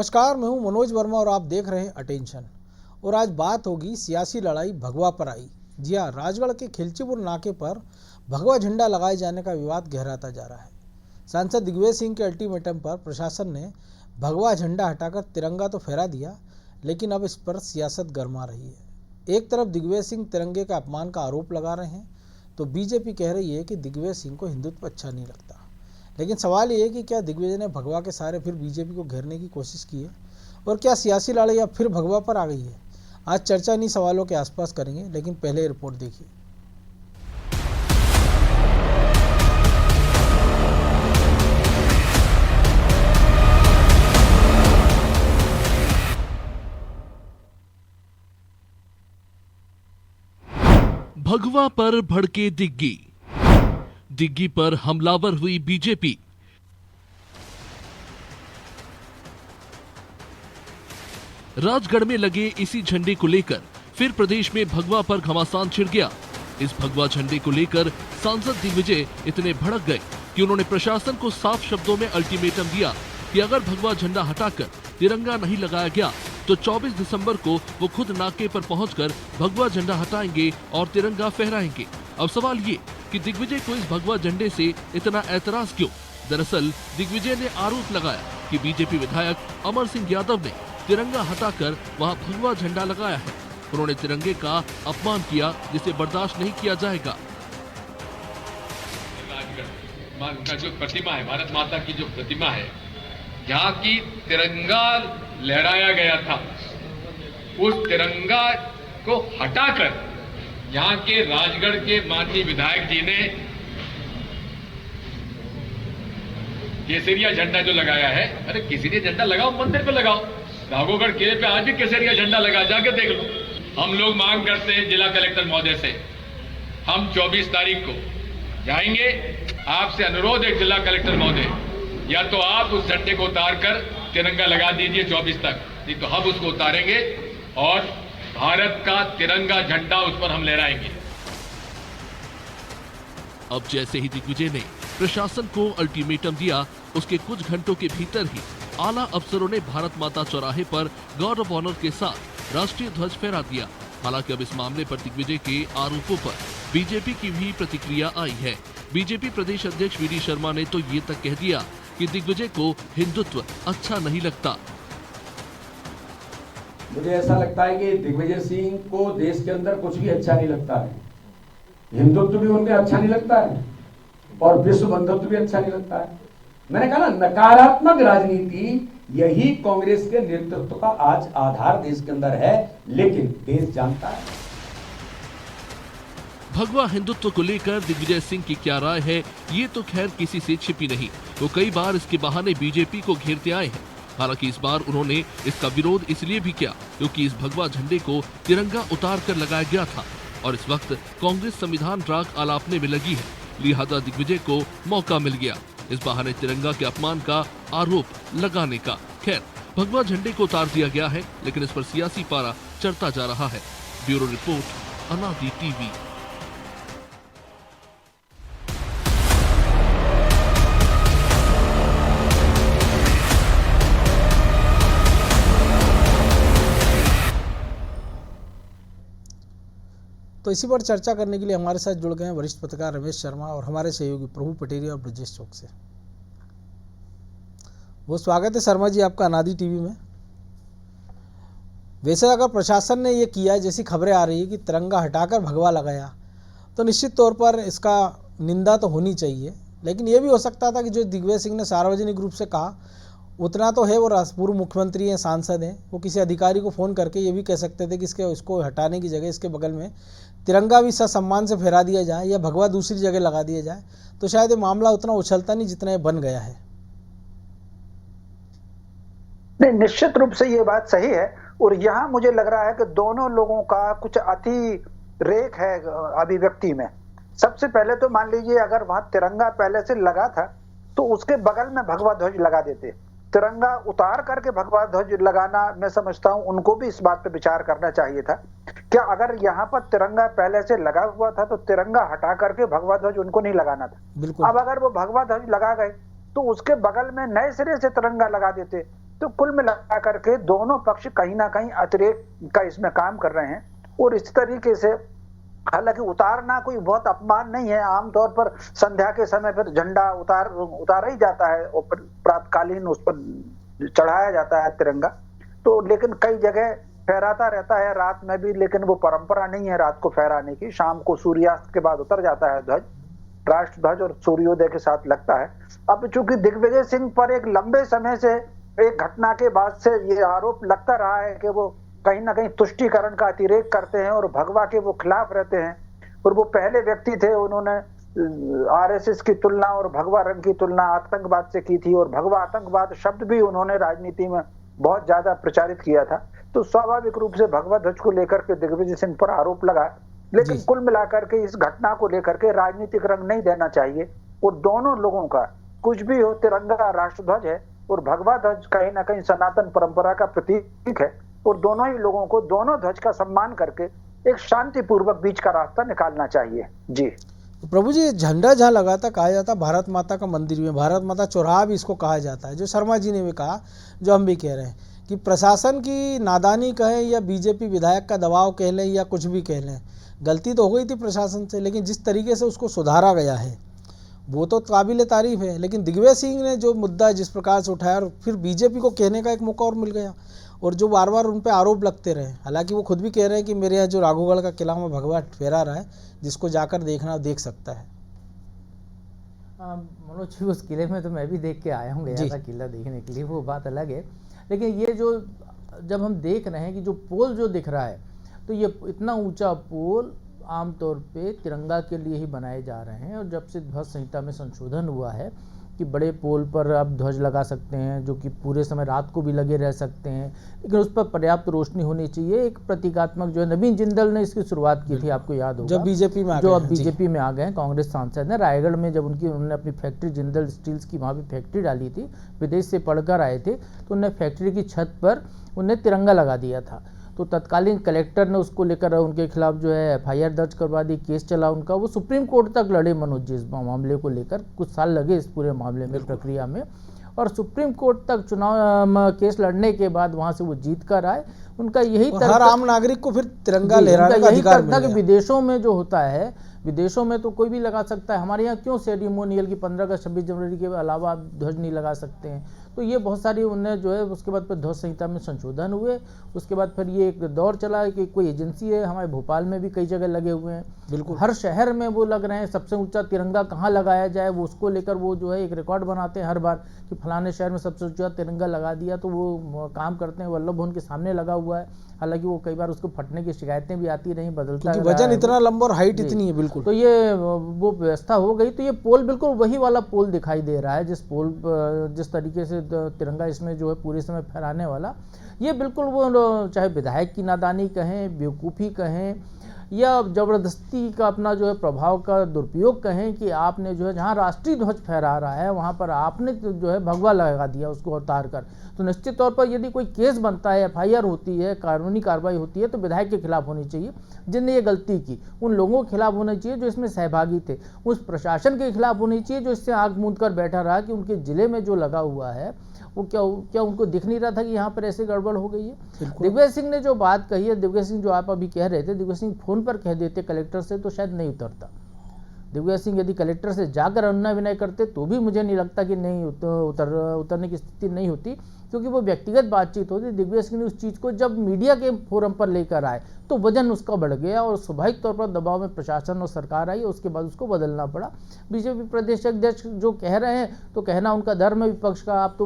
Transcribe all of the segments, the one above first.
नमस्कार, मैं हूं मनोज वर्मा और आप देख रहे हैं अटेंशन। और आज बात होगी सियासी लड़ाई भगवा पर आई। जी हां, राजगढ़ के खिलचीपुर नाके पर भगवा झंडा लगाए जाने का विवाद गहराता जा रहा है। सांसद दिग्विजय सिंह के अल्टीमेटम पर प्रशासन ने भगवा झंडा हटाकर तिरंगा तो फहरा दिया, लेकिन अब इस पर सियासत गरमा रही है। एक तरफ दिग्विजय सिंह तिरंगे का अपमान का आरोप लगा रहे हैं, तो बीजेपी कह रही है कि दिग्विजय सिंह को हिंदुत्व अच्छा नहीं लगता। लेकिन सवाल ये है कि क्या दिग्विजय ने भगवा के सहारे फिर बीजेपी को घेरने की कोशिश की है, और क्या सियासी लड़ाई अब फिर भगवा पर आ गई है? आज चर्चा इन्हीं सवालों के आसपास करेंगे, लेकिन पहले रिपोर्ट देखिए। भगवा पर भड़के दिग्गी पर हमलावर हुई बीजेपी। राजगढ़ में लगे इसी झंडे को लेकर फिर प्रदेश में भगवा पर घमासान छिड़ गया। इस भगवा झंडे को लेकर सांसद दिग्विजय इतने भड़क गए कि उन्होंने प्रशासन को साफ शब्दों में अल्टीमेटम दिया कि अगर भगवा झंडा हटाकर तिरंगा नहीं लगाया गया तो 24 दिसंबर को वो खुद नाके पर पहुंचकर भगवा झंडा हटाएंगे और तिरंगा फहराएंगे। अब सवाल ये कि दिग्विजय को इस भगवा झंडे से इतना ऐतराज क्यों? दरअसल दिग्विजय ने आरोप लगाया कि बीजेपी विधायक अमर सिंह यादव ने तिरंगा हटाकर वहां भगवा झंडा लगाया है। उन्होंने तिरंगे का अपमान किया, जिसे बर्दाश्त नहीं किया जाएगा। राजगढ़ का जो प्रतिमा है, भारत माता की जो प्रतिमा है, जहाँ की तिरंगा लहराया गया था, उस तिरंगा को हटाकर यहाँ के राजगढ़ के माननीय विधायक जी ने केसरिया झंडा जो लगाया है। अरे केसरिया झंडा लगाओ, मंदिर पे लगाओ। राघोगढ़ किले पे आज भी केसरिया झंडा लगा, जाके देख लो। हम लोग मांग करते हैं जिला कलेक्टर महोदय से, हम 24 तारीख को जाएंगे। आपसे अनुरोध है जिला कलेक्टर महोदय, या तो आप उस झंडे को उतार कर तिरंगा लगा दीजिए 24 तक, नहीं तो हम उसको उतारेंगे और भारत का तिरंगा झंडा उस पर हम लहराएंगे। अब जैसे ही दिग्विजय ने प्रशासन को अल्टीमेटम दिया, उसके कुछ घंटों के भीतर ही आला अफसरों ने भारत माता चौराहे पर गार्ड ऑफ ऑनर के साथ राष्ट्रीय ध्वज फहरा दिया। हालांकि अब इस मामले पर दिग्विजय के आरोपों पर बीजेपी की भी प्रतिक्रिया आई है। बीजेपी प्रदेश अध्यक्ष वी डी शर्मा ने तो ये तक कह दिया कि दिग्विजय को हिंदुत्व अच्छा नहीं लगता। मुझे ऐसा लगता है कि दिग्विजय सिंह को देश के अंदर कुछ भी अच्छा नहीं लगता है, हिंदुत्व भी उन्हें अच्छा नहीं लगता है और विश्व बंधुत्व भी अच्छा नहीं लगता है। मैंने कहा ना, नकारात्मक राजनीति यही कांग्रेस के नेतृत्व का आज आधार देश के अंदर है, लेकिन देश जानता है। भगवा हिंदुत्व को लेकर दिग्विजय सिंह की क्या राय है, ये तो खैर किसी से छिपी नहीं। वो कई बार इसके बहाने बीजेपी को घेरते आए हैं। हालांकि इस बार उन्होंने इसका विरोध इसलिए भी किया क्योंकि इस भगवा झंडे को तिरंगा उतार कर लगाया गया था और इस वक्त कांग्रेस संविधान राग आलापने में लगी है, लिहाजा दिग्विजय को मौका मिल गया इस बहाने तिरंगा के अपमान का आरोप लगाने का। खैर, भगवा झंडे को उतार दिया गया है, लेकिन इस पर सियासी पारा चढ़ता जा रहा है। ब्यूरो रिपोर्ट, अनादि टीवी। तो इसी पर चर्चा करने के लिए हमारे साथ जुड़ गए हैं वरिष्ठ पत्रकार रमेश शर्मा और हमारे सहयोगी प्रभु पटेरिया और ब्रजेश चौक से। बहुत स्वागत है शर्मा जी आपका अनादि टीवी में। वैसे अगर प्रशासन ने ये किया, जैसी खबरें आ रही है कि तिरंगा हटाकर भगवा लगाया, तो निश्चित तौर पर इसका निंदा तो होनी चाहिए। लेकिन ये भी हो सकता था कि जो दिग्विजय सिंह ने सार्वजनिक रूप से कहा, उतना तो है, वो पूर्व मुख्यमंत्री हैं, सांसद हैं, वो किसी अधिकारी को फ़ोन करके ये भी कह सकते थे कि इसको हटाने की जगह इसके बगल में तिरंगा भी सम्मान से फहरा दिया जाए या भगवा दूसरी जगह लगा दिया जाए, तो शायद ये मामला उतना उछलता नहीं जितना ये बन गया है। नहीं, निश्चित रूप से ये बात सही है। और यहाँ मुझे लग रहा है कि दोनों लोगों का कुछ अतिरेक है अभिव्यक्ति में। सबसे पहले तो मान लीजिए अगर वहां तिरंगा पहले से लगा था तो उसके बगल में भगवा ध्वज लगा देते। तिरंगा उतार करके भगवा ध्वज लगाना, मैं समझता हूं उनको भी इस बात पे विचार करना चाहिए था। क्या अगर यहाँ पर तिरंगा पहले से लगा हुआ था तो तिरंगा हटा करके भगवा ध्वज उनको नहीं लगाना था। अब अगर वो भगवा ध्वज लगा गए तो उसके बगल में नए सिरे से तिरंगा लगा देते तो कुल मिलाकर के दोनों पक्ष कहीं ना कहीं अतिरेक का इसमें काम कर रहे हैं। और इस तरीके से हालांकि उतारना कोई बहुत अपमान नहीं है, आमतौर पर संध्या के समय फिर झंडा उतारा ही जाता है और प्रातकालीन उस पर चढ़ाया जाता है तिरंगा। तो लेकिन कई जगह फहराता रहता है रात में भी, लेकिन वो परंपरा नहीं है रात को फहराने की। शाम को सूर्यास्त के बाद उतर जाता है ध्वज, राष्ट्र ध्वज, और सूर्योदय के साथ लगता है। अब चूंकि दिग्विजय सिंह पर एक लंबे समय से एक घटना के बाद से ये आरोप लगता रहा है कि वो कहीं ना कहीं तुष्टीकरण का अतिरेक करते हैं और भगवा के वो खिलाफ रहते हैं। और वो पहले व्यक्ति थे, उन्होंने आरएसएस की तुलना और भगवा रंग की तुलना आतंकवाद से की थी, और भगवा आतंकवाद शब्द भी उन्होंने राजनीति में बहुत ज्यादा प्रचारित किया था। तो स्वाभाविक रूप से भगवा ध्वज को लेकर के दिग्विजय सिंह पर आरोप लगा। लेकिन कुल मिलाकर के इस घटना को लेकर के राजनीतिक रंग नहीं देना चाहिए। और दोनों लोगों का कुछ भी हो, तिरंगा राष्ट्र ध्वज है और भगवा ध्वज कहीं ना कहीं सनातन परंपरा का प्रतीक है। और दोनों ही लोगों को दोनों ध्वज का सम्मान करके एक शांतिपूर्वक बीच का रास्ता निकालना चाहिए। जी तो प्रभु जी, झंडा जहाँ लगा था, कहा जाता भारत माता का मंदिर में, भारत माता चौराहा भी इसको कहा जाता है, जो शर्मा जी ने भी कहा, जो हम भी कह रहे हैं कि प्रशासन की नादानी कहें या बीजेपी विधायक का दबाव कह लें या कुछ भी कह लें, गलती तो हो गई थी प्रशासन से, लेकिन जिस तरीके से उसको सुधारा गया है वो तो काबिल तारीफ है। लेकिन दिग्विजय सिंह ने जो मुद्दा जिस प्रकार से उठाया, और फिर बीजेपी को कहने का एक मौका और मिल गया, और जो बार बार उन पर आरोप लगते रहे। हालांकि वो खुद भी कह रहे हैं कि मेरे यहाँ जो राघोगढ़ का किला में भगवा फहरा रहा है, जिसको जाकर देखना देख सकता है। मनोज जी, उस किले में तो मैं भी देख के आया हूँ, गया था किला देखने के लिए, वो बात अलग है। लेकिन ये जो जब हम देख रहे हैं कि जो पोल जो दिख रहा है, तो ये इतना ऊंचा पोल आमतौर पे तिरंगा के लिए ही बनाए जा रहे हैं। और जब से ध्वज संहिता में संशोधन हुआ है कि बड़े पोल पर आप ध्वज लगा सकते हैं, जो कि पूरे समय रात को भी लगे रह सकते हैं, लेकिन उस पर पर्याप्त रोशनी होनी चाहिए। एक प्रतीकात्मक जो है, नवीन जिंदल ने इसकी शुरुआत की थी, आपको याद होगा, जब बीजेपी में जो अब बीजेपी में आ गए हैं, कांग्रेस सांसद ने रायगढ़ में जब उन्होंने अपनी फैक्ट्री जिंदल स्टील्स की वहाँ पे फैक्ट्री डाली थी, विदेश से पढ़कर आए थे, तो उन्होंने फैक्ट्री की छत पर उन्हें तिरंगा लगा दिया था। तो तत्कालीन कलेक्टर ने उसको लेकर उनके खिलाफ जो है एफआईआर दर्ज करवा दी, केस चला उनका, वो सुप्रीम कोर्ट तक लड़े मनोज जी इस मामले को लेकर, कुछ साल लगे इस पूरे मामले में, प्रक्रिया में, और सुप्रीम कोर्ट तक चुनाव केस लड़ने के बाद वहां से वो जीत कर आए। उनका यही हर आम नागरिक को फिर तिरंगा लहराने का अधिकार मिल गया। विदेशों में जो होता है, विदेशों में तो कोई भी लगा सकता है, हमारे यहाँ क्यों सेरेमोनियल की 15 अगस्त 26 जनवरी के अलावा आप ध्वज नहीं लगा सकते हैं। तो ये बहुत सारी उन्हें जो है, उसके बाद फिर ध्वज संहिता में संशोधन हुए। उसके बाद फिर ये एक दौर चला कि कोई एजेंसी है, हमारे भोपाल में भी कई जगह लगे हुए हैं, बिल्कुल हर शहर में वो लग रहे हैं, सबसे ऊंचा तिरंगा कहाँ लगाया जाए वो उसको लेकर वो जो है एक रिकॉर्ड बनाते हैं हर बार कि फलाने शहर में सबसे ऊंचा तिरंगा लगा दिया। तो वो काम करते हैं, वल्लभ भवन के सामने लगा हुआ है, हालांकि वो कई बार उसको फटने की शिकायतें भी आती रही, बदलता है, वजन इतना लंबा और हाइट इतनी है। बिल्कुल, तो ये वो व्यवस्था हो गई। तो ये पोल बिल्कुल वही वाला पोल दिखाई दे रहा है, जिस तरीके से तिरंगा इसमें जो है पूरे समय फहराने वाला, ये बिल्कुल वो चाहे विधायक की नादानी कहें, बेवकूफ़ी कहें, या जबरदस्ती का अपना जो है प्रभाव का दुरुपयोग कहें कि आपने जो है जहां राष्ट्रीय ध्वज फहरा रहा है वहां पर आपने जो है भगवा लगा दिया उसको उतार कर। तो निश्चित तौर पर यदि कोई केस बनता है, एफआईआर होती है, कानूनी कार्रवाई होती है, तो विधायक के खिलाफ होनी चाहिए जिनने ये गलती की, उन लोगों के खिलाफ होना चाहिए जो इसमें सहभागी थे, उस प्रशासन के खिलाफ होनी चाहिए जो इससे आंख मूंद कर बैठा रहा कि उनके जिले में जो लगा हुआ है वो क्या उनको दिख नहीं रहा था कि यहाँ पर ऐसे गड़बड़ हो गई है। दिग्विजय सिंह ने जो बात कही है, दिग्विजय सिंह जो आप अभी कह रहे थे, दिग्विजय सिंह फोन पर कह देते कलेक्टर से तो शायद नहीं उतरता। दिग्विजय सिंह यदि कलेक्टर से जाकर अनुनय विनय करते तो भी मुझे नहीं लगता कि नहीं उतरने की स्थिति नहीं होती, क्योंकि वो व्यक्तिगत बातचीत होती। दिग्विजय सिंह ने उस चीज़ को जब मीडिया के फोरम पर लेकर आए तो वजन उसका बढ़ गया और स्वाभाविक तौर पर दबाव में प्रशासन और सरकार आई, उसके बाद उसको बदलना पड़ा। बीजेपी प्रदेश अध्यक्ष जो कह रहे हैं तो कहना उनका धर्म है विपक्ष का। आप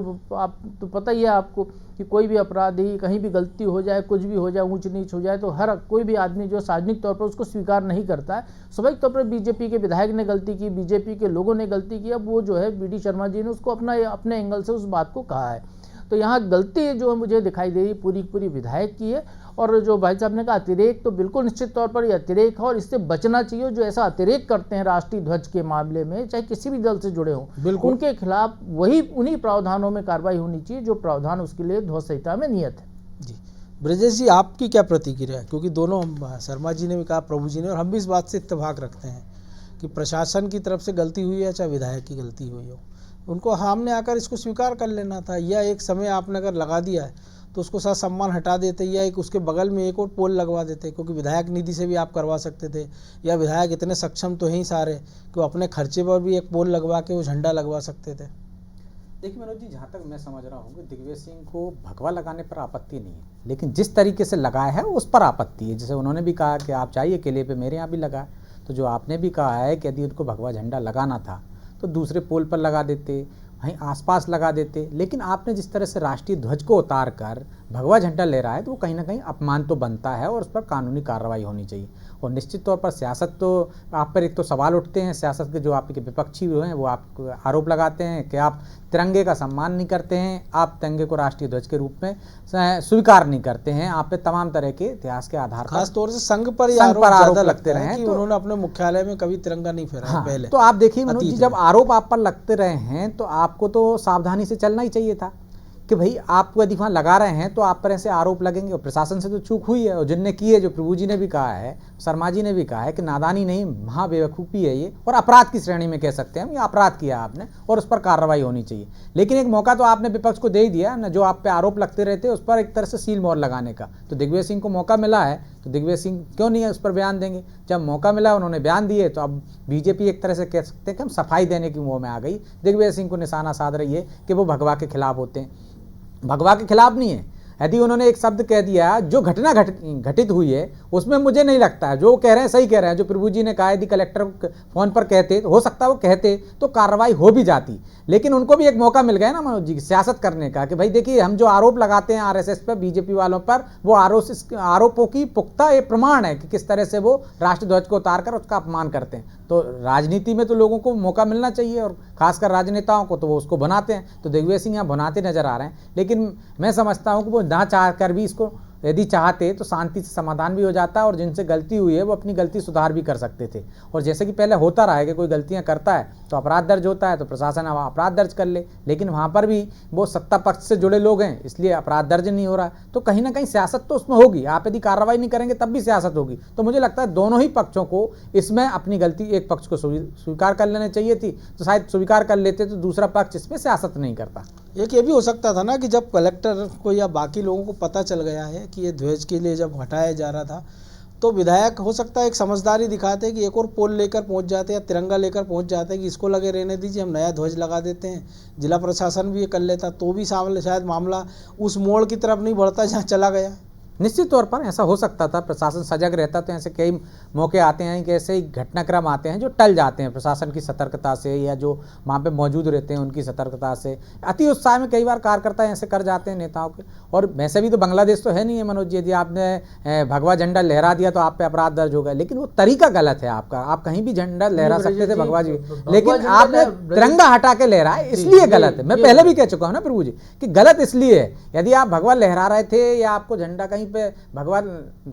तो पता ही है आपको कि कोई भी अपराधी, कहीं भी गलती हो जाए, कुछ भी हो जाए, ऊंच नीच हो जाए, तो हर कोई भी आदमी जो सार्वजनिक तौर पर उसको स्वीकार नहीं करता है। स्वाभाविक तौर पर बीजेपी के विधायक ने गलती की, बीजेपी के लोगों ने गलती की, अब वो जो है बी डी शर्मा जी ने उसको अपने एंगल से उस बात को कहा है। तो यहाँ गलती जो मुझे दिखाई दे रही पूरी विधायक की है। और जो भाई साहब ने कहा अतिरेक, तो बिल्कुल निश्चित तौर पर ये अतिरेक है और इससे बचना चाहिए। जो ऐसा अतिरेक करते हैं राष्ट्रीय ध्वज के मामले में, चाहे किसी भी दल से जुड़े हों, उनके खिलाफ उन्हीं प्रावधानों में कार्रवाई होनी चाहिए जो प्रावधान उसके लिए ध्वज संहिता में नियत है। जी ब्रजेश जी, आपकी क्या प्रतिक्रिया है? क्योंकि दोनों, शर्मा जी ने भी कहा, प्रभु जी ने, और हम भी इस बात से इत्तेफाक रखते हैं कि प्रशासन की तरफ से गलती हुई है चाहे विधायक की गलती हुई हो, उनको सामने आकर इसको स्वीकार कर लेना था, या एक समय आपने अगर लगा दिया है तो उसको साथ सम्मान हटा देते, या एक उसके बगल में एक और पोल लगवा देते, क्योंकि विधायक निधि से भी आप करवा सकते थे, या विधायक इतने सक्षम तो हैं ही सारे कि वो अपने खर्चे पर भी एक पोल लगवा के वो झंडा लगवा सकते थे। देखिए मनोज जी, जहाँ तक मैं समझ रहा हूँ कि दिग्विजय सिंह को भगवा लगाने पर आपत्ति नहीं है, लेकिन जिस तरीके से लगाया है उस पर आपत्ति है। जैसे उन्होंने भी कहा कि आप चाहिए किले पे, मेरे यहाँ भी लगा, तो जो आपने भी कहा है कि यदि उनको भगवा झंडा लगाना था तो दूसरे पोल पर लगा देते, वहीं आसपास लगा देते। लेकिन आपने जिस तरह से राष्ट्रीय ध्वज को उतार कर भगवा झंडा ले रहा है तो वो कहीं ना कहीं अपमान तो बनता है और उस पर कानूनी कार्रवाई होनी चाहिए। और निश्चित तौर पर सियासत तो आप पर एक तो सवाल उठते हैं, सियासत के जो आपके विपक्षी हैं वो आप आरोप लगाते हैं कि आप तिरंगे का सम्मान नहीं करते हैं, आप तिरंगे को राष्ट्रीय ध्वज के रूप में स्वीकार नहीं करते हैं। आप पे तमाम तरह के इतिहास के आधार पर, खास तौर से संघ पर आरोप लगते रहे हैं कि उन्होंने अपने मुख्यालय में कभी तिरंगा नहीं फहराया। हाँ, पहले तो आप देखिए मनोज जी, जब आरोप आप पर लगते रहे हैं तो आपको तो सावधानी से चलना ही चाहिए था कि भाई आप यदि वहाँ लगा रहे हैं तो आप पर ऐसे आरोप लगेंगे। और प्रशासन से तो चूक हुई है, और जिनने की है, जो प्रभु जी ने भी कहा है, शर्मा जी ने भी कहा है कि नादानी नहीं, महाबेवकूफ़ी है ये, और अपराध की श्रेणी में कह सकते हैं, ये अपराध किया आपने और उस पर कार्रवाई होनी चाहिए। लेकिन एक मौका तो आपने विपक्ष को दे ही दिया ना, जो आप पे आरोप लगते रहते उस पर एक तरह से सील मोहर लगाने का। तो दिग्विजय सिंह को मौका मिला है तो दिग्विजय सिंह क्यों नहीं है उस पर बयान देंगे। जब मौका मिला उन्होंने बयान दिए, तो अब बीजेपी एक तरह से कह सकते हैं कि हम सफाई देने की मुँह में आ गई, दिग्विजय सिंह को निशाना साध रही है कि वो भगवा के खिलाफ होते हैं। भगवा के खिलाफ नहीं है। यदि उन्होंने एक शब्द कह दिया, जो घटना घटित हुई है उसमें मुझे नहीं लगता है, जो कह रहे हैं सही कह रहे हैं, जो प्रभु जी ने कहा यदि कलेक्टर फोन पर कहते, हो सकता है वो कहते तो कार्रवाई हो भी जाती। लेकिन उनको भी एक मौका मिल गया ना मनोज जी सियासत करने का कि भाई देखिए, हम जो आरोप लगाते हैं आरएसएस पर, बीजेपी वालों पर, वो आरोपों की पुख्ता ये प्रमाण है कि किस तरह से वो राष्ट्र ध्वज को उतार कर उसका अपमान करते हैं। तो राजनीति में तो लोगों को मौका मिलना चाहिए, और खासकर राजनेताओं को, तो वो उसको बनाते हैं। तो दिग्विजय सिंह यहाँ बनाते नजर आ रहे हैं, लेकिन मैं समझता हूँ कि वो ना चाह कर भी इसको यदि चाहते तो शांति से समाधान भी हो जाता है, और जिनसे गलती हुई है वो अपनी गलती सुधार भी कर सकते थे। और जैसे कि पहले होता रहा है कि कोई गलतियां करता है तो अपराध दर्ज होता है, तो प्रशासन अब अपराध दर्ज कर ले, लेकिन वहाँ पर भी वो सत्ता पक्ष से जुड़े लोग हैं, इसलिए अपराध दर्ज नहीं हो रहा। तो कहीं ना कहीं सियासत तो उसमें होगी, आप यदि कार्रवाई नहीं करेंगे तब भी सियासत होगी। तो मुझे लगता है दोनों ही पक्षों को इसमें अपनी गलती, एक पक्ष को स्वीकार कर लेनी चाहिए थी, तो शायद स्वीकार कर लेते तो दूसरा पक्ष इसमें सियासत नहीं करता। एक ये भी हो सकता था ना कि जब कलेक्टर को या बाकी लोगों को पता चल गया है कि ये ध्वज के लिए जब हटाया जा रहा था, तो विधायक हो सकता है एक समझदारी दिखाते कि एक और पोल लेकर पहुंच जाते या तिरंगा लेकर पहुंच जाते कि इसको लगे रहने दीजिए, हम नया ध्वज लगा देते हैं। जिला प्रशासन भी ये कर लेता तो भी शायद मामला उस मोड़ की तरफ नहीं बढ़ता जहाँ चला गया। निश्चित तौर पर ऐसा हो सकता था, प्रशासन सजग रहता तो ऐसे कई मौके आते हैं कि ऐसे ही घटनाक्रम आते हैं जो टल जाते हैं प्रशासन की सतर्कता से, या जो वहाँ पे मौजूद रहते हैं उनकी सतर्कता से। अति उत्साह में कई बार कार्यकर्ता ऐसे कर जाते हैं नेताओं के। और वैसे भी तो बांग्लादेश तो है नहीं है मनोज जी, यदि आपने भगवा झंडा लहरा दिया तो आप पे अपराध दर्ज होगा, लेकिन वो तरीका गलत है आपका। आप कहीं भी झंडा लहरा सकते थे भगवा जी, लेकिन आपने तिरंगा हटा के लहरा है, इसलिए गलत है। मैं पहले भी कह चुका हूँ ना प्रभु जी कि गलत इसलिए है, यदि आप भगवा लहरा रहे थे या आपको झंडा कहीं पे भगवा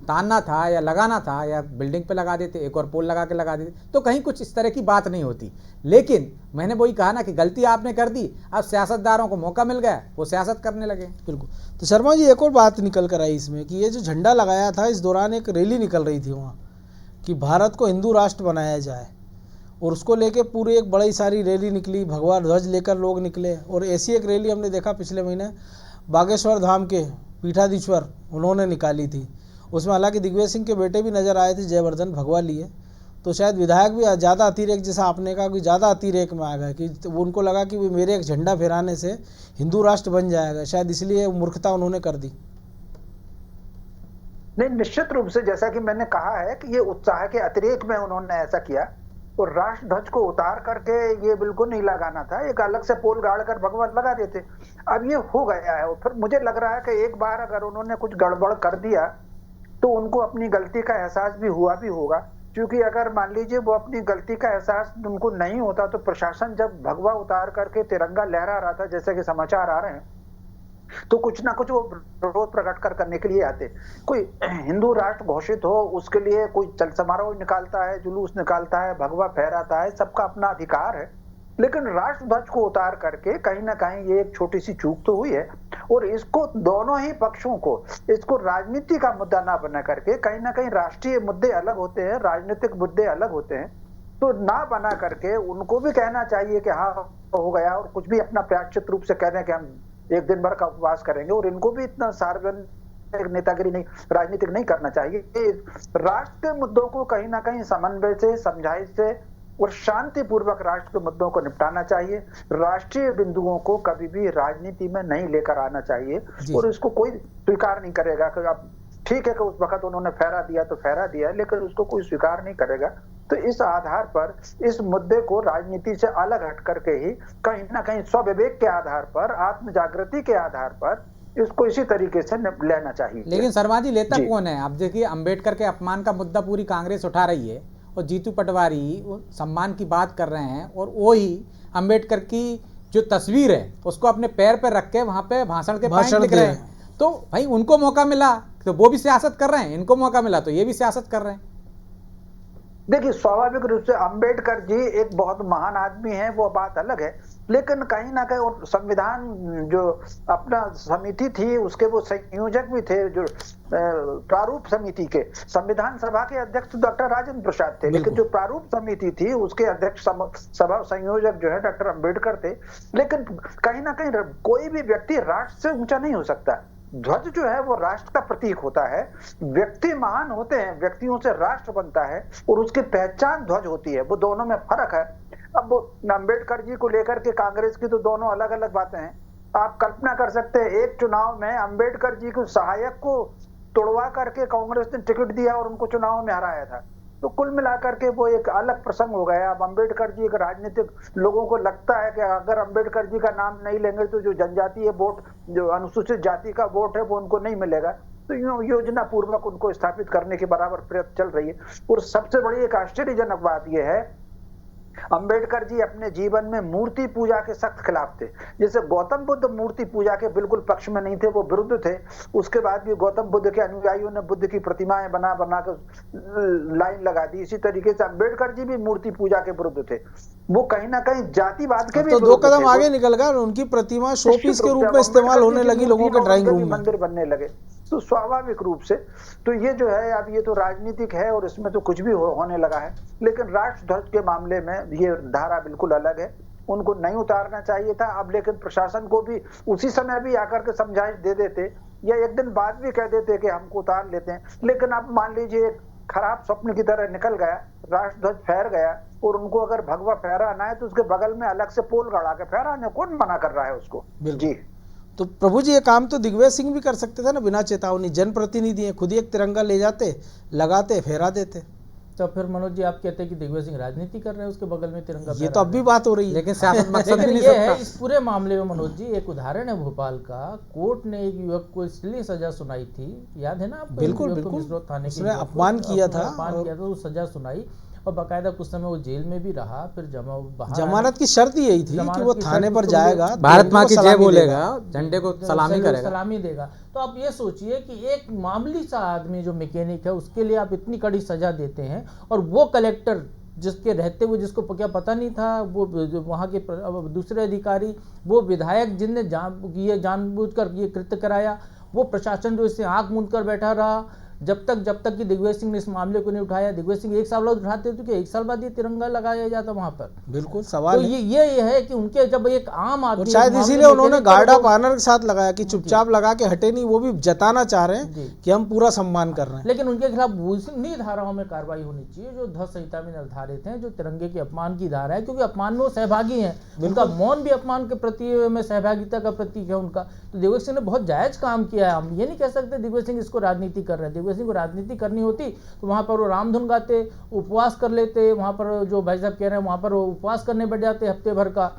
तानना था या लगाना था, या बिल्डिंग पे लगा देते, एक और पोल लगा के लगा देते, तो कहीं कुछ इस तरह की बात नहीं होती। लेकिन मैंने वही कहा ना कि गलती आपने कर दी, अब सियासतदारों को मौका मिल गया, वो सियासत करने लगे। बिल्कुल। तो शर्मा जी, एक और बात निकल कर आई इसमें कि ये जो झंडा लगाया था, इस दौरान एक रैली निकल रही थी वहाँ कि भारत को हिंदू राष्ट्र बनाया जाए, और उसको लेके पूरी एक बड़ी सारी रैली निकली, भगवा ध्वज लेकर लोग निकले। और ऐसी एक रैली हमने देखा पिछले महीने बागेश्वर धाम के पीठाधीश्वर उन्होंने निकाली थी, उसमें हालांकि दिग्विजय सिंह के बेटे भी नज़र आए थे, जयवर्धन भगवा लिए। तो शायद विधायक भी ज़्यादा अतिरेक, जैसा आपने कहा कि ज़्यादा अतिरेक में आ गए, कि वो उनको लगा कि वो मेरे एक झंडा फहराने से हिंदू राष्ट्र बन जाएगा, शायद इसलिए मूर्खता उन्होंने कर दी। नहीं, निश्चित रूप से जैसा कि मैंने कहा है कि ये उत्साह के अतिरेक में उन्होंने ऐसा किया, और राष्ट्र ध्वज को उतार करके ये बिल्कुल नहीं लगाना था, एक अलग से पोल गाड़ कर भगवा लगा देते। अब ये हो गया है, और फिर मुझे लग रहा है कि एक बार अगर उन्होंने कुछ गड़बड़ कर दिया तो उनको अपनी गलती का एहसास भी हुआ भी होगा। क्योंकि अगर मान लीजिए वो अपनी गलती का एहसास उनको नहीं होता, तो प्रशासन जब भगवा उतार करके तिरंगा लहरा रहा था, जैसे कि समाचार आ रहे हैं, तो कुछ ना कुछ वो विरोध प्रकट करने के लिए आते। कोई हिंदू राष्ट्र घोषित हो उसके लिए कोई चल समारोह निकालता है, जुलूस निकालता है, भगवा फहराता है, सबका अपना अधिकार है। लेकिन राष्ट्र ध्वज को उतार करके कहीं ना कहीं ये एक छोटी सी चूक तो हुई है, और इसको दोनों ही पक्षों को इसको राजनीति का मुद्दा ना बना करके, कहीं ना कहीं राष्ट्रीय मुद्दे अलग होते हैं, राजनीतिक मुद्दे अलग होते हैं, तो ना बना करके उनको भी कहना चाहिए कि हाँ हो गया, और कुछ भी अपना प्रायश्चित रूप से कह दें कि हम एक दिन भर का उपवास करेंगे, और इनको भी इतना सार्वजनिक नेतागिरी नहीं, राजनीतिक नहीं करना चाहिए। राष्ट्र के मुद्दों को कहीं ना कहीं समन्वय से, समझाइश से और शांतिपूर्वक राष्ट्र के मुद्दों को निपटाना चाहिए। राष्ट्रीय बिंदुओं को कभी भी राजनीति में नहीं लेकर आना चाहिए, और इसको कोई स्वीकार नहीं करेगा कि अब ठीक है कि उस वक्त उन्होंने फहरा दिया तो फहरा दिया, लेकिन उसको कोई स्वीकार नहीं करेगा। तो इस आधार पर इस मुद्दे को राजनीति से अलग हट करके ही कहीं ना कहीं स्वविवेक के आधार पर, आत्म जागृति के आधार पर इसको इसी तरीके से लेना चाहिए। लेकिन शर्मा जी लेता कौन है? अब देखिए, अंबेडकर के अपमान का मुद्दा पूरी कांग्रेस उठा रही है और जीतू पटवारी वो सम्मान की बात कर रहे हैं, और वो ही अंबेडकर की जो तस्वीर है उसको अपने पैर पर रख के वहां पे भाषण के पॉइंट लिख रहे हैं। तो भाई उनको मौका मिला तो वो भी सियासत कर रहे हैं, इनको मौका मिला तो ये भी सियासत कर रहे हैं। देखिए, स्वाभाविक रूप से अंबेडकर जी एक बहुत महान आदमी हैं, वो बात अलग है, लेकिन कहीं ना कहीं और संविधान जो अपना समिति थी उसके वो संयोजक भी थे, जो प्रारूप समिति के संविधान सभा के अध्यक्ष डॉक्टर राजेंद्र प्रसाद थे, लेकिन जो प्रारूप समिति थी उसके अध्यक्ष सभा संयोजक जो है डॉक्टर अंबेडकर थे। लेकिन कहीं ना कहीं कोई भी व्यक्ति राष्ट्र से ऊंचा नहीं हो सकता। ध्वज जो है वो राष्ट्र का प्रतीक होता है। व्यक्ति महान होते हैं, व्यक्तियों से राष्ट्र बनता है, और उसकी पहचान ध्वज होती है। वो दोनों में फर्क है। अब अंबेडकर जी को लेकर के कांग्रेस की तो दोनों अलग अलग बातें हैं। आप कल्पना कर सकते हैं, एक चुनाव में अंबेडकर जी को सहायक को तोड़वा करके कांग्रेस ने टिकट दिया और उनको चुनाव में हराया था। तो कुल मिलाकर के वो एक अलग प्रसंग हो गया। अब अंबेडकर जी एक राजनीतिक, लोगों को लगता है कि अगर अंबेडकर जी का नाम नहीं लेंगे तो जो जनजातीय वोट, जो अनुसूचित जाति का वोट है वो उनको नहीं मिलेगा। तो योजना पूर्वक उनको स्थापित करने के बराबर प्रयत्न चल रही है। और सबसे बड़ी एक आश्चर्यजनक बात यह है, अंबेडकर जी अपने जीवन में मूर्ति पूजा के सख्त खिलाफ थे। जैसे गौतम बुद्ध मूर्ति पूजा के बिल्कुल पक्ष में नहीं थे, वो विरुद्ध थे। उसके बाद भी गौतम बुद्ध के अनुयायियों ने बुद्ध की प्रतिमाएं बना बना कर लाइन लगा दी। इसी तरीके से अंबेडकर जी भी मूर्ति पूजा के विरुद्ध थे। वो कहीं ना कहीं जातिवाद के भी तो दो कदम आगे निकल गए, उनकी प्रतिमा शोपीस के रूप में इस्तेमाल होने लगी लोगों के ड्राइंग रूम में, मंदिर बनने लगे। तो स्वाभाविक रूप से तो ये जो है, अब ये तो राजनीतिक है और इसमें तो कुछ भी होने लगा है। लेकिन राष्ट्र ध्वज के मामले में ये धारा बिल्कुल अलग है, उनको नहीं उतारना चाहिए था। अब लेकिन प्रशासन को भी उसी समय भी आकर के समझाइश दे देते, या एक दिन बाद भी कह देते कि हमको उतार लेते हैं। लेकिन अब मान लीजिए एक खराब स्वप्न की तरह निकल गया, राष्ट्र ध्वज फहर गया, और उनको अगर भगवा फहराना है तो उसके बगल में अलग से पोल गड़ा के फहराने, कौन मना कर रहा है उसको? जी। तो प्रभु जी, ये काम तो दिग्विजय सिंह भी कर सकते थे ना, बिना चेतावनी। जनप्रतिनिधि हैं, खुद ही एक तिरंगा ले जाते, लगाते, फहरा देते। तो फिर मनोज जी आप कहते हैं कि दिग्विजय सिंह राजनीति कर रहे हैं, उसके बगल में तिरंगा, ये तो अब भी बात हो रही है। लेकिन सियासत मकसद लेकिन नहीं ये सबका। है इस पूरे मामले में मनोज जी, एक उदाहरण है भोपाल का। कोर्ट ने एक युवक को इसलिए सजा सुनाई थी, याद है ना आपको? बिल्कुल बिल्कुल, उसने अपमान किया था, तो सजा सुनाई, और बाकायदा कुछ समय वो जेल में भी रहा। फिर जमानत की शर्त यही थी कि वो थाने पर जाएगा, भारत माँ की जय बोलेगा, झंडे को सलामी करेगा, सलामी देगा। तो आप ये सोचिए कि एक मामूली सा आदमी जो मैकेनिक है, उसके लिए आप इतनी कड़ी सजा देते हैं, और वो कलेक्टर जिसके रहते हुए जिसको क्या पता नहीं था, वो वहाँ के दूसरे अधिकारी, वो विधायक जिनने जानबूझकर ये कृत्य कराया, वो प्रशासन जो इससे आंख मूंद कर बैठा रहा जब तक कि दिग्विजय सिंह ने इस मामले को नहीं उठाया। दिग्विजय सिंह एक साल बाद उठाते तो क्या 1 साल बाद ये तिरंगा लगाया जाता वहां पर? बिल्कुल सवाल तो ये है कि उनके जब एक आम आदमी, शायद इसीलिए उन्होंने गार्ड ऑफ ऑनर के साथ लगाया कि चुपचाप लगा के हटे नहीं, वो भी जताना चाह रहे हैं कि हम पूरा सम्मान कर रहे हैं। लेकिन उनके खिलाफ उन्हीं धाराओं में कार्रवाई होनी चाहिए जो ध्वज संहिता में निर्धारित है, जो तिरंगे के अपमान की धारा है, क्योंकि अपमान में वो सहभागी है। उनका मौन भी अपमान के प्रति में सहभागिता का प्रतीक है उनका। तो दिग्विजय सिंह ने बहुत जायज काम किया है। हम ये नहीं कह सकते दिग्विजय सिंह इसको राजनीति कर रहे हैं। दिग्विजय सिंह को राजनीति करनी होती तो वहां पर वो रामधुन गाते, उपवास कर लेते, वहां पर जो भाई साहब कह रहे हैं वहां पर वो उपवास करने बैठ जाते हफ्ते भर का,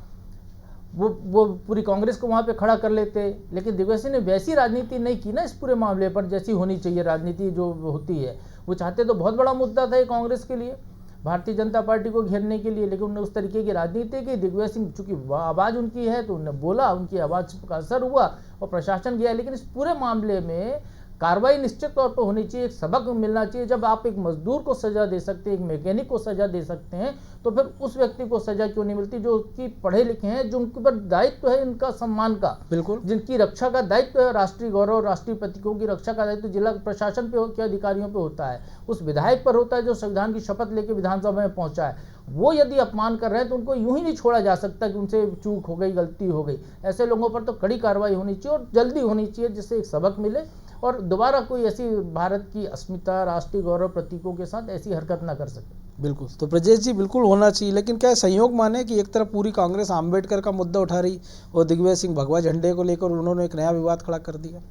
वो पूरी कांग्रेस को वहां पे खड़ा कर लेते। लेकिन दिग्विजय सिंह ने वैसी राजनीति नहीं की ना इस पूरे मामले पर जैसी होनी चाहिए राजनीति जो होती है। वो चाहते तो बहुत बड़ा मुद्दा था ये कांग्रेस के लिए, भारतीय जनता पार्टी को घेरने के लिए, लेकिन उन्होंने उस तरीके की राजनीति की। दिग्विजय सिंह चूंकि आवाज़ उनकी है तो उन्होंने बोला, उनकी आवाज़ का असर हुआ और प्रशासन गया। लेकिन इस पूरे मामले में कार्रवाई निश्चित तौर पर होनी चाहिए, एक सबक मिलना चाहिए। जब आप एक मजदूर को सजा दे सकते हैं, एक मैकेनिक को सजा दे सकते हैं, तो फिर उस व्यक्ति को सजा क्यों नहीं मिलती जो कि पढ़े लिखे हैं, जो उनके ऊपर दायित्व है इनका सम्मान का, बिल्कुल, जिनकी रक्षा का दायित्व है, राष्ट्रीय गौरव, राष्ट्रीय प्रतीकों की रक्षा का दायित्व जिला प्रशासन पे के अधिकारियों पे होता है, उस विधायक पर होता है जो संविधान की शपथ लेके विधानसभा में पहुंचा है। वो यदि अपमान कर रहे हैं तो उनको यूं ही नहीं छोड़ा जा सकता कि उनसे चूक हो गई, गलती हो गई। ऐसे लोगों पर तो कड़ी कार्रवाई होनी चाहिए और जल्दी होनी चाहिए, जिससे एक सबक मिले और दोबारा कोई ऐसी भारत की अस्मिता, राष्ट्रीय गौरव प्रतीकों के साथ ऐसी हरकत ना कर सके। बिल्कुल। तो ब्रजेश जी, बिल्कुल होना चाहिए, लेकिन क्या संयोग माने कि एक तरफ पूरी कांग्रेस आम्बेडकर का मुद्दा उठा रही और दिग्विजय सिंह भगवा झंडे को लेकर उन्होंने एक नया विवाद खड़ा कर दिया।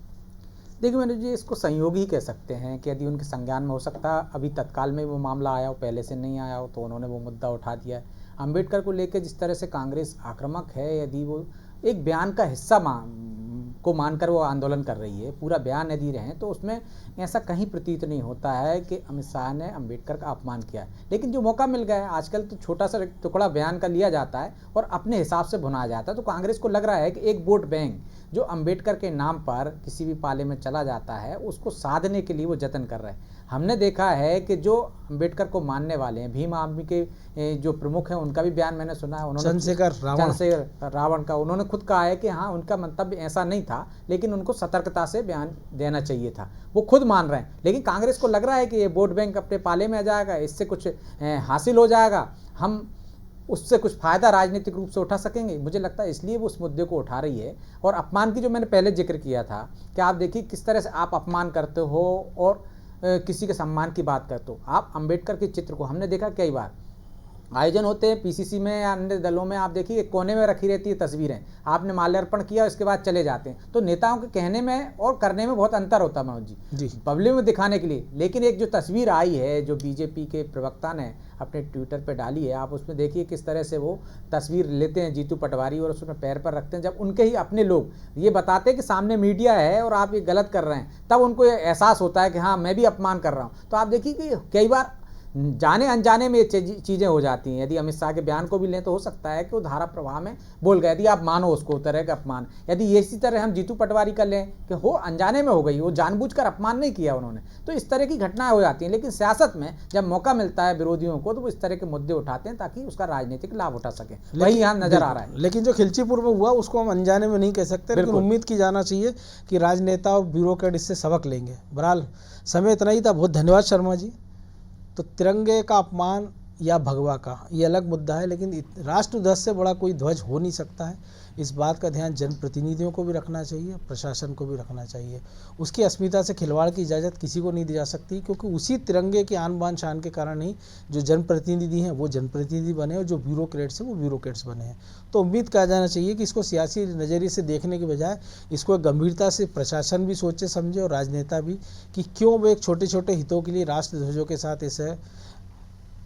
देखिए मनोज जी, इसको संयोग ही कह सकते हैं कि यदि उनके संज्ञान में हो सकता अभी तत्काल में वो मामला आया हो, पहले से नहीं आया हो, तो उन्होंने वो मुद्दा उठा दिया है। अम्बेडकर को लेकर जिस तरह से कांग्रेस आक्रामक है, यदि वो एक बयान का हिस्सा को मानकर वो आंदोलन कर रही है, पूरा बयान यदि रहें तो उसमें ऐसा कहीं प्रतीत नहीं होता है कि अमित शाह ने अम्बेडकर का अपमान किया है। लेकिन जो मौका मिल गया है, आजकल तो छोटा सा टुकड़ा बयान का लिया जाता है और अपने हिसाब से भुनाया जाता है। तो कांग्रेस को लग रहा है कि एक वोट बैंक जो अम्बेडकर के नाम पर किसी भी पाले में चला जाता है, उसको साधने के लिए वो जतन कर रहे हैं। हमने देखा है कि जो अम्बेडकर को मानने वाले हैं, भीम आर्मी के जो प्रमुख हैं, उनका भी बयान मैंने सुना है। उन्होंने चंद्रशेखर रावण का उन्होंने खुद कहा है कि हाँ, उनका मंतव्य ऐसा नहीं था, लेकिन उनको सतर्कता से बयान देना चाहिए था। वो खुद मान रहे हैं। लेकिन कांग्रेस को लग रहा है कि ये वोट बैंक अपने पाले में आ जाएगा, इससे कुछ हासिल हो जाएगा, हम उससे कुछ फ़ायदा राजनीतिक रूप से उठा सकेंगे। मुझे लगता है इसलिए वो उस मुद्दे को उठा रही है। और अपमान की जो मैंने पहले जिक्र किया था कि आप देखिए किस तरह से आप अपमान करते हो और किसी के सम्मान की बात करते हो। आप अम्बेडकर के चित्र को हमने देखा कई बार आयोजन होते हैं पीसीसी में या अन्य दलों में, आप देखिए एक कोने में रखी रहती है तस्वीरें, आपने माल्यार्पण किया, उसके बाद चले जाते हैं। तो नेताओं के कहने में और करने में बहुत अंतर होता है मनोज जी, पब्लिक में दिखाने के लिए। लेकिन एक जो तस्वीर आई है जो बीजेपी के प्रवक्ता ने अपने ट्विटर पे डाली है, आप उसमें देखिए किस तरह से वो तस्वीर लेते हैं जीतू पटवारी और उसमें पैर पर रखते हैं। जब उनके ही अपने लोग ये बताते हैं कि सामने मीडिया है और आप ये गलत कर रहे हैं, तब उनको ये एहसास होता है कि हाँ, मैं भी अपमान कर रहा हूँ। तो आप देखिए कि कई बार जाने अनजाने में ये चीज़ें हो जाती हैं। यदि अमित शाह के बयान को भी लें तो हो सकता है कि वो धारा प्रवाह में बोल गए, यदि आप मानो उसको तरह का अपमान। यदि इसी तरह हम जीतू पटवारी का लें कि हो अनजाने में हो गई, वो जानबूझकर अपमान नहीं किया उन्होंने, तो इस तरह की घटनाएं हो जाती हैं। लेकिन सियासत में जब मौका मिलता है विरोधियों को, तो वो इस तरह के मुद्दे उठाते हैं ताकि उसका राजनीतिक लाभ उठा सके। वही यहाँ नजर आ रहा है। लेकिन जो खिलचीपुर में हुआ उसको हम अनजाने में नहीं कह सकते, लेकिन उम्मीद की जाना चाहिए कि राजनेता और ब्यूरोक्रेट इससे सबक लेंगे। बहरहाल समय इतना ही था, बहुत धन्यवाद शर्मा जी। तो तिरंगे का अपमान या भगवा का ये अलग मुद्दा है, लेकिन राष्ट्र ध्वज से बड़ा कोई ध्वज हो नहीं सकता है। इस बात का ध्यान जनप्रतिनिधियों को भी रखना चाहिए, प्रशासन को भी रखना चाहिए। उसकी अस्मिता से खिलवाड़ की इजाज़त किसी को नहीं दी जा सकती, क्योंकि उसी तिरंगे की आन बान शान के कारण ही जो जनप्रतिनिधि हैं वो जनप्रतिनिधि बने और जो ब्यूरोक्रेट्स हैं वो ब्यूरोक्रेट्स बने हैं। तो उम्मीद किया जाना चाहिए कि इसको सियासी नज़रिए से देखने के बजाय इसको गंभीरता से प्रशासन भी सोचे समझे और राजनेता भी, कि क्यों वो एक छोटे छोटे हितों के लिए राष्ट्र ध्वजों के साथ ऐसे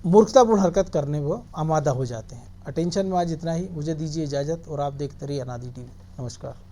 मूर्खतापूर्ण हरकत करने वो आमादा हो जाते हैं। अटेंशन में आज इतना ही, मुझे दीजिए इजाज़त और आप देखते रहिए अनादि टीवी। नमस्कार।